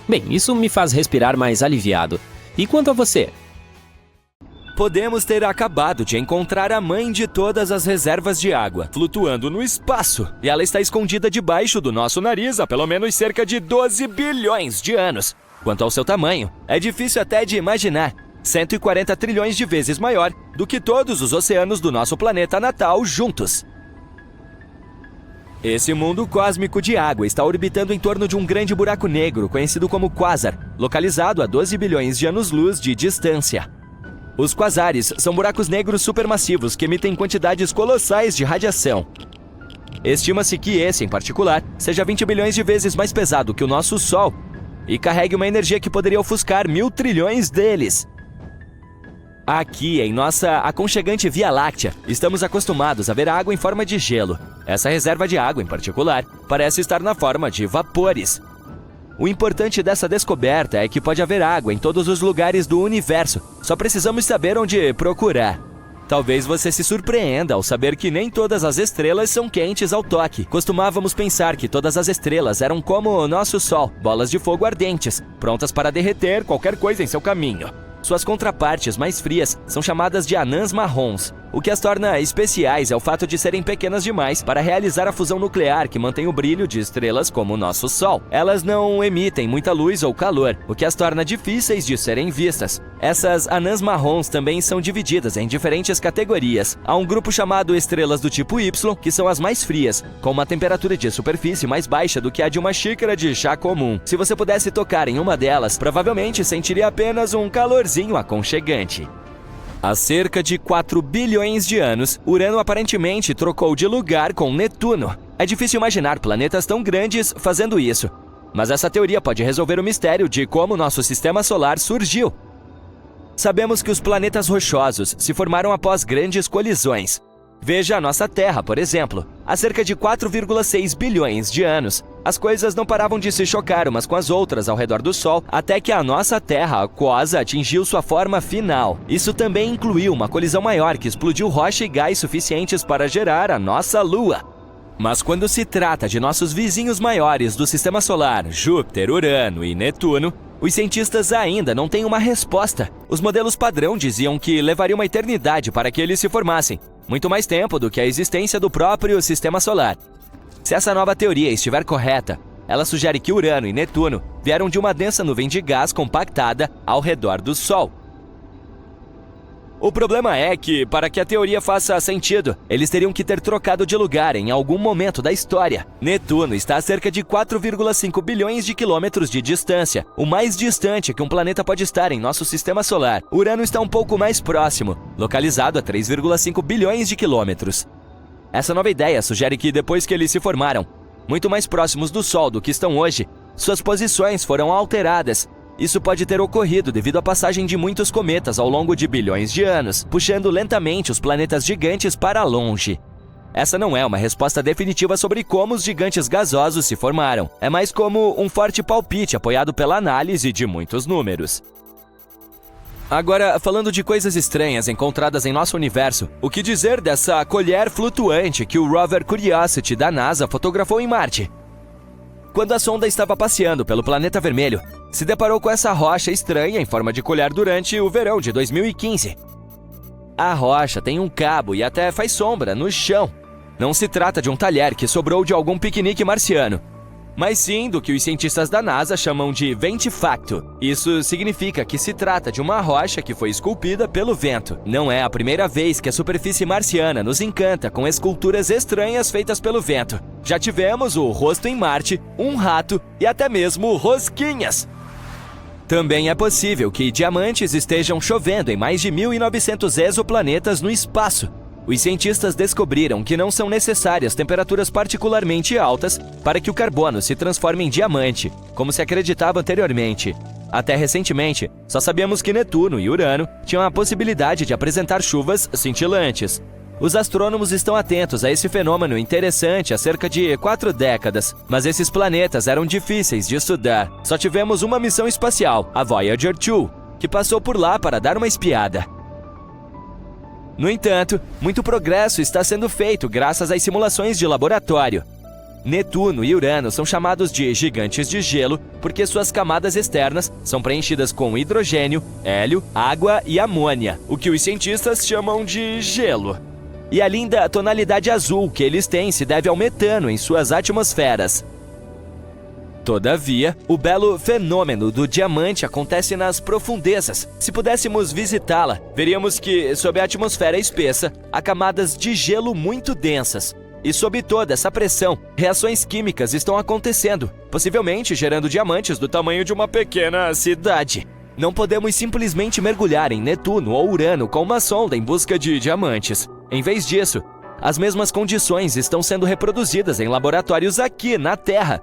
Bem, isso me faz respirar mais aliviado. E quanto a você? Podemos ter acabado de encontrar a mãe de todas as reservas de água, flutuando no espaço. E ela está escondida debaixo do nosso nariz há pelo menos cerca de 12 bilhões de anos. Quanto ao seu tamanho, é difícil até de imaginar. 140 trilhões de vezes maior do que todos os oceanos do nosso planeta natal juntos. Esse mundo cósmico de água está orbitando em torno de um grande buraco negro conhecido como quasar, localizado a 12 bilhões de anos-luz de distância. Os quasares são buracos negros supermassivos que emitem quantidades colossais de radiação. Estima-se que esse, em particular, seja 20 bilhões de vezes mais pesado que o nosso Sol e carregue uma energia que poderia ofuscar 1.000 trilhões deles. Aqui, em nossa aconchegante Via Láctea, estamos acostumados a ver água em forma de gelo. Essa reserva de água, em particular, parece estar na forma de vapores. O importante dessa descoberta é que pode haver água em todos os lugares do universo. Só precisamos saber onde procurar. Talvez você se surpreenda ao saber que nem todas as estrelas são quentes ao toque. Costumávamos pensar que todas as estrelas eram como o nosso Sol, bolas de fogo ardentes, prontas para derreter qualquer coisa em seu caminho. Suas contrapartes mais frias são chamadas de anãs marrons. O que as torna especiais é o fato de serem pequenas demais para realizar a fusão nuclear que mantém o brilho de estrelas como o nosso Sol. Elas não emitem muita luz ou calor, o que as torna difíceis de serem vistas. Essas anãs marrons também são divididas em diferentes categorias. Há um grupo chamado estrelas do tipo Y, que são as mais frias, com uma temperatura de superfície mais baixa do que a de uma xícara de chá comum. Se você pudesse tocar em uma delas, provavelmente sentiria apenas um calorzinho aconchegante. Há cerca de 4 bilhões de anos, Urano aparentemente trocou de lugar com Netuno. É difícil imaginar planetas tão grandes fazendo isso, mas essa teoria pode resolver o mistério de como nosso sistema solar surgiu. Sabemos que os planetas rochosos se formaram após grandes colisões. Veja a nossa Terra, por exemplo. Há cerca de 4,6 bilhões de anos, as coisas não paravam de se chocar umas com as outras ao redor do Sol, até que a nossa Terra aquosa atingiu sua forma final. Isso também incluiu uma colisão maior que explodiu rocha e gás suficientes para gerar a nossa Lua. Mas quando se trata de nossos vizinhos maiores do Sistema Solar, Júpiter, Urano e Netuno, os cientistas ainda não têm uma resposta. Os modelos padrão diziam que levaria uma eternidade para que eles se formassem, muito mais tempo do que a existência do próprio Sistema Solar. Se essa nova teoria estiver correta, ela sugere que Urano e Netuno vieram de uma densa nuvem de gás compactada ao redor do Sol. O problema é que, para que a teoria faça sentido, eles teriam que ter trocado de lugar em algum momento da história. Netuno está a cerca de 4,5 bilhões de quilômetros de distância, o mais distante que um planeta pode estar em nosso sistema solar. Urano está um pouco mais próximo, localizado a 3,5 bilhões de quilômetros. Essa nova ideia sugere que depois que eles se formaram, muito mais próximos do Sol do que estão hoje, suas posições foram alteradas. Isso pode ter ocorrido devido à passagem de muitos cometas ao longo de bilhões de anos, puxando lentamente os planetas gigantes para longe. Essa não é uma resposta definitiva sobre como os gigantes gasosos se formaram. É mais como um forte palpite apoiado pela análise de muitos números. Agora, falando de coisas estranhas encontradas em nosso universo, o que dizer dessa colher flutuante que o rover Curiosity da NASA fotografou em Marte? Quando a sonda estava passeando pelo planeta vermelho, se deparou com essa rocha estranha em forma de colher durante o verão de 2015. A rocha tem um cabo e até faz sombra no chão. Não se trata de um talher que sobrou de algum piquenique marciano, mas sim do que os cientistas da NASA chamam de ventifacto. Isso significa que se trata de uma rocha que foi esculpida pelo vento. Não é a primeira vez que a superfície marciana nos encanta com esculturas estranhas feitas pelo vento. Já tivemos o rosto em Marte, um rato e até mesmo rosquinhas. Também é possível que diamantes estejam chovendo em mais de 1.900 exoplanetas no espaço. os cientistas descobriram que não são necessárias temperaturas particularmente altas para que o carbono se transforme em diamante, como se acreditava anteriormente. Até recentemente, só sabíamos que Netuno e Urano tinham a possibilidade de apresentar chuvas cintilantes. Os astrônomos estão atentos a esse fenômeno interessante há cerca de 4 décadas, mas esses planetas eram difíceis de estudar. Só tivemos uma missão espacial, a Voyager 2, que passou por lá para dar uma espiada. No entanto, muito progresso está sendo feito graças às simulações de laboratório. Netuno e Urano são chamados de gigantes de gelo porque suas camadas externas são preenchidas com hidrogênio, hélio, água e amônia, o que os cientistas chamam de gelo. E a linda tonalidade azul que eles têm se deve ao metano em suas atmosferas. Todavia, o belo fenômeno do diamante acontece nas profundezas. Se pudéssemos visitá-la, veríamos que, sob a atmosfera espessa, há camadas de gelo muito densas. E sob toda essa pressão, reações químicas estão acontecendo, possivelmente gerando diamantes do tamanho de uma pequena cidade. Não podemos simplesmente mergulhar em Netuno ou Urano com uma sonda em busca de diamantes. Em vez disso, as mesmas condições estão sendo reproduzidas em laboratórios aqui na Terra,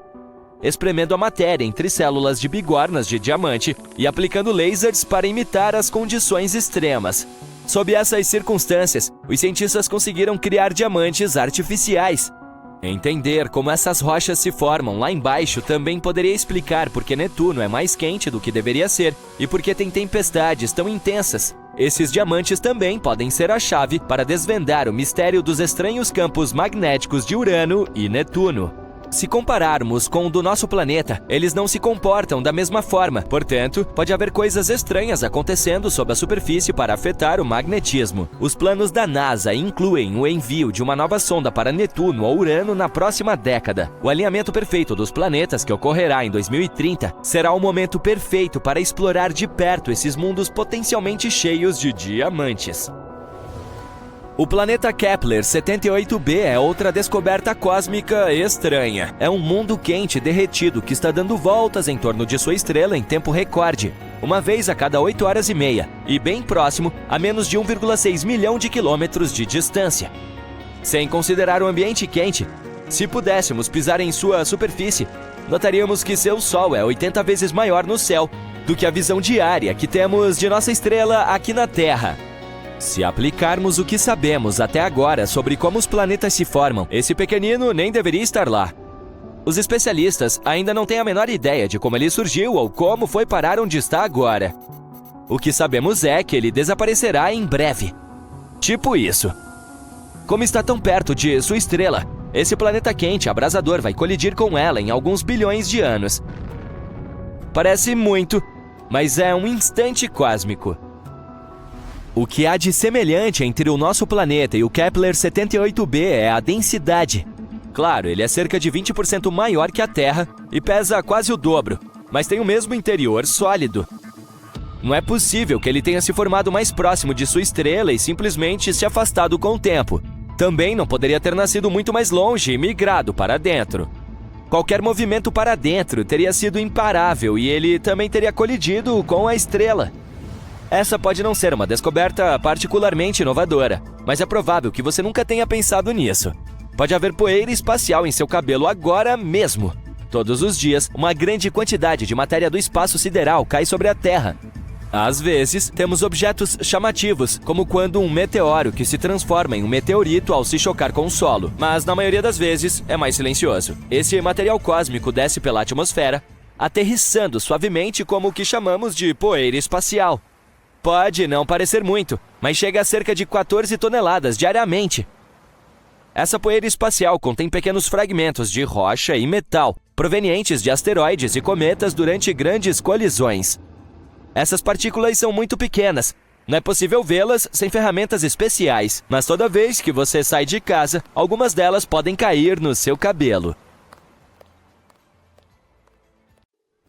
espremendo a matéria entre células de bigornas de diamante e aplicando lasers para imitar as condições extremas. Sob essas circunstâncias, os cientistas conseguiram criar diamantes artificiais. Entender como essas rochas se formam lá embaixo também poderia explicar por que Netuno é mais quente do que deveria ser e por que tem tempestades tão intensas. Esses diamantes também podem ser a chave para desvendar o mistério dos estranhos campos magnéticos de Urano e Netuno. Se compararmos com o do nosso planeta, eles não se comportam da mesma forma. Portanto, pode haver coisas estranhas acontecendo sob a superfície para afetar o magnetismo. Os planos da NASA incluem o envio de uma nova sonda para Netuno ou Urano na próxima década. O alinhamento perfeito dos planetas, que ocorrerá em 2030, será o momento perfeito para explorar de perto esses mundos potencialmente cheios de diamantes. O planeta Kepler 78b é outra descoberta cósmica estranha. É um mundo quente derretido que está dando voltas em torno de sua estrela em tempo recorde, uma vez a cada 8 horas e meia, e bem próximo a menos de 1,6 milhão de quilômetros de distância. Sem considerar o ambiente quente, se pudéssemos pisar em sua superfície, notaríamos que seu Sol é 80 vezes maior no céu do que a visão diária que temos de nossa estrela aqui na Terra. Se aplicarmos o que sabemos até agora sobre como os planetas se formam, esse pequenino nem deveria estar lá. Os especialistas ainda não têm a menor ideia de como ele surgiu ou como foi parar onde está agora. O que sabemos é que ele desaparecerá em breve. Tipo isso. Como está tão perto de sua estrela, esse planeta quente abrasador vai colidir com ela em alguns bilhões de anos. Parece muito, mas é um instante cósmico. O que há de semelhante entre o nosso planeta e o Kepler 78b é a densidade. Claro, ele é cerca de 20% maior que a Terra e pesa quase o dobro, mas tem o mesmo interior sólido. Não é possível que ele tenha se formado mais próximo de sua estrela e simplesmente se afastado com o tempo. Também não poderia ter nascido muito mais longe e migrado para dentro. Qualquer movimento para dentro teria sido imparável e ele também teria colidido com a estrela. Essa pode não ser uma descoberta particularmente inovadora, mas é provável que você nunca tenha pensado nisso. Pode haver poeira espacial em seu cabelo agora mesmo. Todos os dias, uma grande quantidade de matéria do espaço sideral cai sobre a Terra. Às vezes, temos objetos chamativos, como quando um meteoro que se transforma em um meteorito ao se chocar com o solo, mas na maioria das vezes é mais silencioso. Esse material cósmico desce pela atmosfera, aterrissando suavemente como o que chamamos de poeira espacial. Pode não parecer muito, mas chega a cerca de 14 toneladas diariamente. Essa poeira espacial contém pequenos fragmentos de rocha e metal, provenientes de asteroides e cometas durante grandes colisões. Essas partículas são muito pequenas. Não é possível vê-las sem ferramentas especiais, mas toda vez que você sai de casa, algumas delas podem cair no seu cabelo.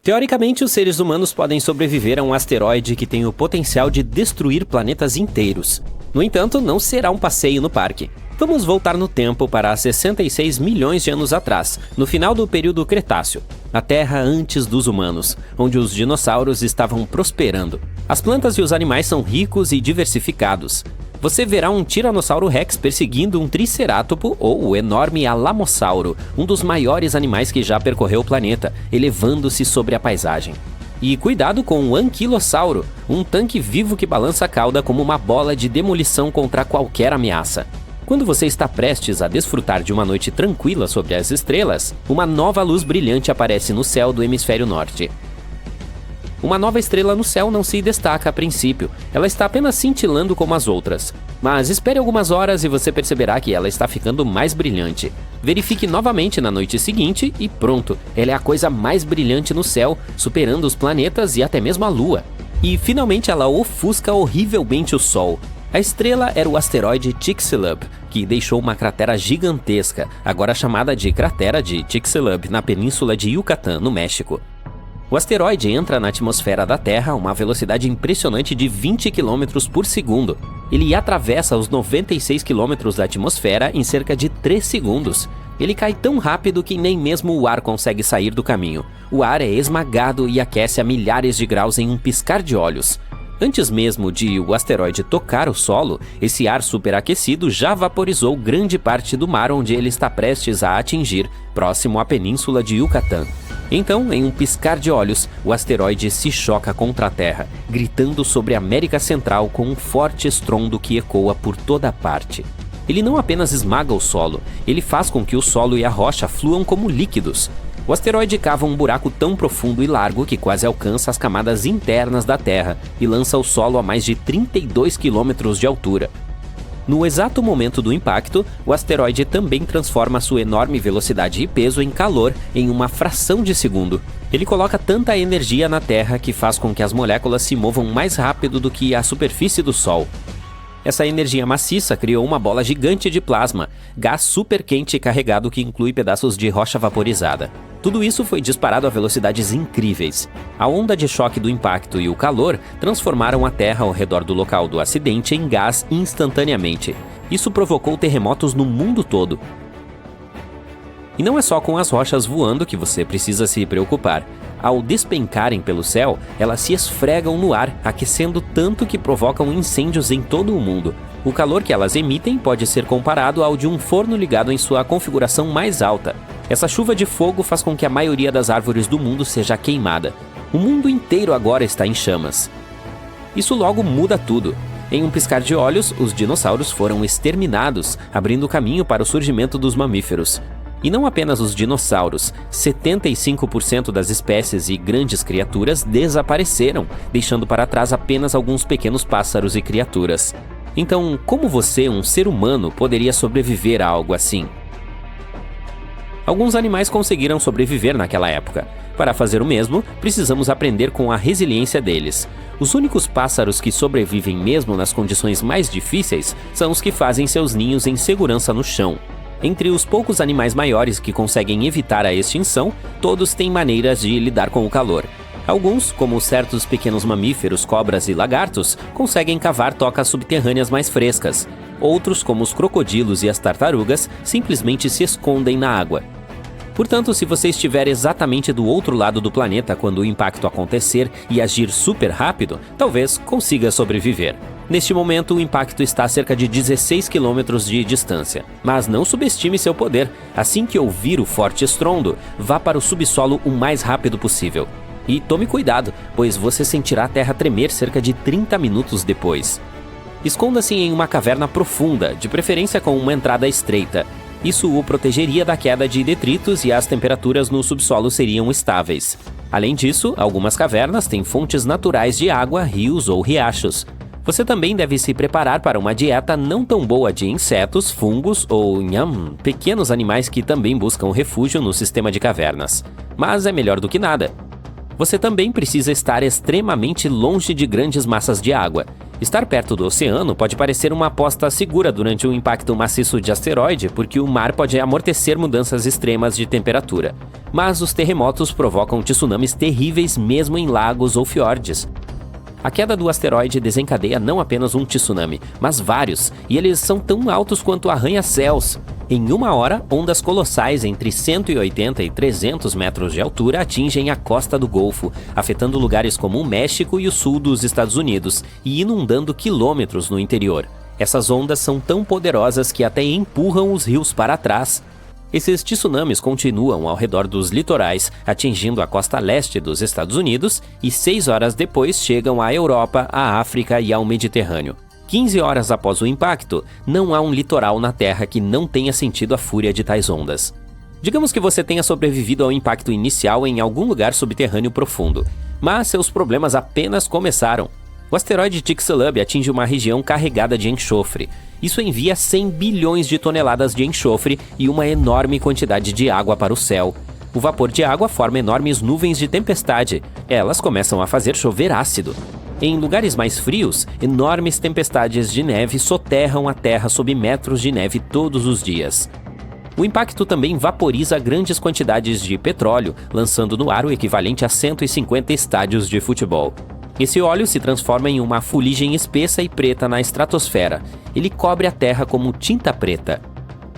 Teoricamente, os seres humanos podem sobreviver a um asteroide que tem o potencial de destruir planetas inteiros. No entanto, não será um passeio no parque. Vamos voltar no tempo para 66 milhões de anos atrás, no final do período Cretáceo, a Terra antes dos humanos, onde os dinossauros estavam prosperando. As plantas e os animais são ricos e diversificados. você verá um Tiranossauro Rex perseguindo um Tricerátopo ou o enorme Alamossauro, um dos maiores animais que já percorreu o planeta, elevando-se sobre a paisagem. E cuidado com o Anquilossauro, um tanque vivo que balança a cauda como uma bola de demolição contra qualquer ameaça. Quando você está prestes a desfrutar de uma noite tranquila sobre as estrelas, uma nova luz brilhante aparece no céu do hemisfério norte. Uma nova estrela no céu não se destaca a princípio, ela está apenas cintilando como as outras. Mas espere algumas horas e você perceberá que ela está ficando mais brilhante. Verifique novamente na noite seguinte e pronto, ela é a coisa mais brilhante no céu, superando os planetas e até mesmo a Lua. E finalmente ela ofusca horrivelmente o Sol. A estrela era o asteroide Chicxulub, que deixou uma cratera gigantesca, agora chamada de Cratera de Chicxulub, na península de Yucatán, no México. O asteroide entra na atmosfera da Terra a uma velocidade impressionante de 20 km por segundo. Ele atravessa os 96 km da atmosfera em cerca de 3 segundos. Ele cai tão rápido que nem mesmo o ar consegue sair do caminho. O ar é esmagado e aquece a milhares de graus em um piscar de olhos. Antes mesmo de o asteroide tocar o solo, esse ar superaquecido já vaporizou grande parte do mar onde ele está prestes a atingir, próximo à península de Yucatán. Então, em um piscar de olhos, o asteroide se choca contra a Terra, gritando sobre a América Central com um forte estrondo que ecoa por toda parte. Ele não apenas esmaga o solo, ele faz com que o solo e a rocha fluam como líquidos. O asteroide cava um buraco tão profundo e largo que quase alcança as camadas internas da Terra e lança o solo a mais de 32 quilômetros de altura. No exato momento do impacto, o asteroide também transforma sua enorme velocidade e peso em calor em uma fração de segundo. Ele coloca tanta energia na Terra que faz com que as moléculas se movam mais rápido do que a superfície do Sol. Essa energia maciça criou uma bola gigante de plasma, gás super quente e carregado que inclui pedaços de rocha vaporizada. Tudo isso foi disparado a velocidades incríveis. A onda de choque do impacto e o calor transformaram a Terra ao redor do local do acidente em gás instantaneamente. Isso provocou terremotos no mundo todo. E não é só com as rochas voando que você precisa se preocupar. Ao despencarem pelo céu, elas se esfregam no ar, aquecendo tanto que provocam incêndios em todo o mundo. O calor que elas emitem pode ser comparado ao de um forno ligado em sua configuração mais alta. Essa chuva de fogo faz com que a maioria das árvores do mundo seja queimada. O mundo inteiro agora está em chamas. Isso logo muda tudo. Em um piscar de olhos, os dinossauros foram exterminados, abrindo caminho para o surgimento dos mamíferos. E não apenas os dinossauros, 75% das espécies e grandes criaturas desapareceram, deixando para trás apenas alguns pequenos pássaros e criaturas. Então, como você, um ser humano, poderia sobreviver a algo assim? Alguns animais conseguiram sobreviver naquela época. Para fazer o mesmo, precisamos aprender com a resiliência deles. Os únicos pássaros que sobrevivem mesmo nas condições mais difíceis são os que fazem seus ninhos em segurança no chão. Entre os poucos animais maiores que conseguem evitar a extinção, todos têm maneiras de lidar com o calor. Alguns, como certos pequenos mamíferos, cobras e lagartos, conseguem cavar tocas subterrâneas mais frescas. Outros, como os crocodilos e as tartarugas, simplesmente se escondem na água. Portanto, se você estiver exatamente do outro lado do planeta quando o impacto acontecer e agir super rápido, talvez consiga sobreviver. Neste momento, o impacto está a cerca de 16 km de distância. Mas não subestime seu poder. Assim que ouvir o forte estrondo, vá para o subsolo o mais rápido possível. E tome cuidado, pois você sentirá a terra tremer cerca de 30 minutos depois. Esconda-se em uma caverna profunda, de preferência com uma entrada estreita. Isso o protegeria da queda de detritos e as temperaturas no subsolo seriam estáveis. Além disso, algumas cavernas têm fontes naturais de água, rios ou riachos. Você também deve se preparar para uma dieta não tão boa de insetos, fungos ou, pequenos animais que também buscam refúgio no sistema de cavernas. Mas é melhor do que nada. Você também precisa estar extremamente longe de grandes massas de água. Estar perto do oceano pode parecer uma aposta segura durante um impacto maciço de asteroide, porque o mar pode amortecer mudanças extremas de temperatura. Mas os terremotos provocam tsunamis terríveis mesmo em lagos ou fiordes. A queda do asteroide desencadeia não apenas um tsunami, mas vários, e eles são tão altos quanto arranha-céus. Em uma hora, ondas colossais entre 180 e 300 metros de altura atingem a costa do Golfo, afetando lugares como o México e o sul dos Estados Unidos e inundando quilômetros no interior. Essas ondas são tão poderosas que até empurram os rios para trás. Esses tsunamis continuam ao redor dos litorais, atingindo a costa leste dos Estados Unidos e 6 horas depois chegam à Europa, à África e ao Mediterrâneo. 15 horas após o impacto, não há um litoral na Terra que não tenha sentido a fúria de tais ondas. Digamos que você tenha sobrevivido ao impacto inicial em algum lugar subterrâneo profundo, mas seus problemas apenas começaram. O asteroide Chicxulub atinge uma região carregada de enxofre. Isso envia 100 bilhões de toneladas de enxofre e uma enorme quantidade de água para o céu. O vapor de água forma enormes nuvens de tempestade. Elas começam a fazer chover ácido. Em lugares mais frios, enormes tempestades de neve soterram a Terra sob metros de neve todos os dias. O impacto também vaporiza grandes quantidades de petróleo, lançando no ar o equivalente a 150 estádios de futebol. Esse óleo se transforma em uma fuligem espessa e preta na estratosfera. Ele cobre a Terra como tinta preta.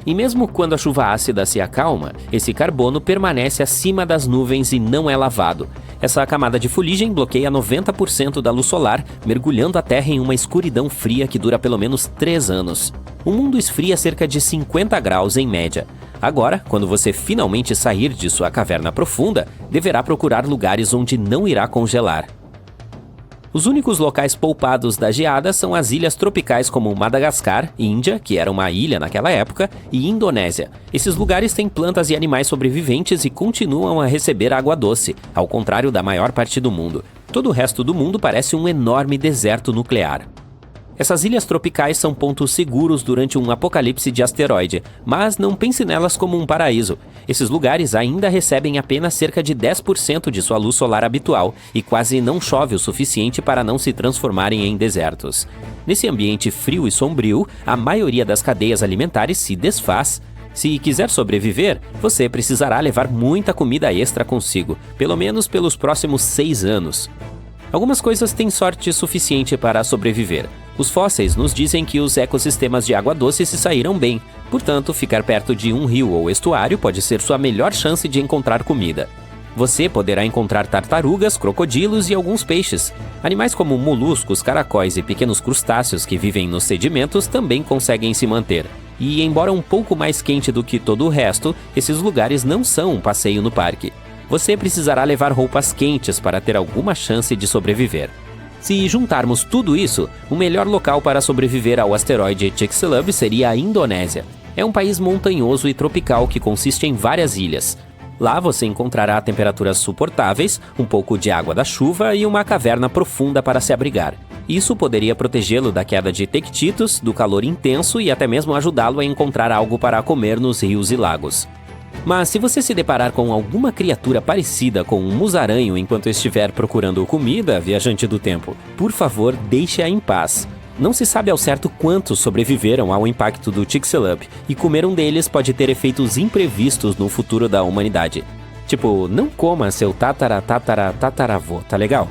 E mesmo quando a chuva ácida se acalma, esse carbono permanece acima das nuvens e não é lavado. Essa camada de fuligem bloqueia 90% da luz solar, mergulhando a Terra em uma escuridão fria que dura pelo menos 3 anos. O mundo esfria cerca de 50 graus em média. Agora, quando você finalmente sair de sua caverna profunda, deverá procurar lugares onde não irá congelar. Os únicos locais poupados da geada são as ilhas tropicais como Madagascar, Índia, que era uma ilha naquela época, e Indonésia. Esses lugares têm plantas e animais sobreviventes e continuam a receber água doce, ao contrário da maior parte do mundo. Todo o resto do mundo parece um enorme deserto nuclear. Essas ilhas tropicais são pontos seguros durante um apocalipse de asteroide, mas não pense nelas como um paraíso. Esses lugares ainda recebem apenas cerca de 10% de sua luz solar habitual e quase não chove o suficiente para não se transformarem em desertos. Nesse ambiente frio e sombrio, a maioria das cadeias alimentares se desfaz. Se quiser sobreviver, você precisará levar muita comida extra consigo, pelo menos pelos próximos 6 anos. Algumas coisas têm sorte suficiente para sobreviver. Os fósseis nos dizem que os ecossistemas de água doce se saíram bem, portanto, ficar perto de um rio ou estuário pode ser sua melhor chance de encontrar comida. Você poderá encontrar tartarugas, crocodilos e alguns peixes. Animais como moluscos, caracóis e pequenos crustáceos que vivem nos sedimentos também conseguem se manter. E, embora um pouco mais quente do que todo o resto, esses lugares não são um passeio no parque. Você precisará levar roupas quentes para ter alguma chance de sobreviver. Se juntarmos tudo isso, o melhor local para sobreviver ao asteroide Chicxulub seria a Indonésia. É um país montanhoso e tropical que consiste em várias ilhas. Lá você encontrará temperaturas suportáveis, um pouco de água da chuva e uma caverna profunda para se abrigar. Isso poderia protegê-lo da queda de tectitos, do calor intenso e até mesmo ajudá-lo a encontrar algo para comer nos rios e lagos. Mas se você se deparar com alguma criatura parecida com um musaranho enquanto estiver procurando comida, viajante do tempo, por favor, deixe-a em paz. Não se sabe ao certo quantos sobreviveram ao impacto do Chicxulub, e comer um deles pode ter efeitos imprevistos no futuro da humanidade. Tipo, não coma seu tataravô, tá legal?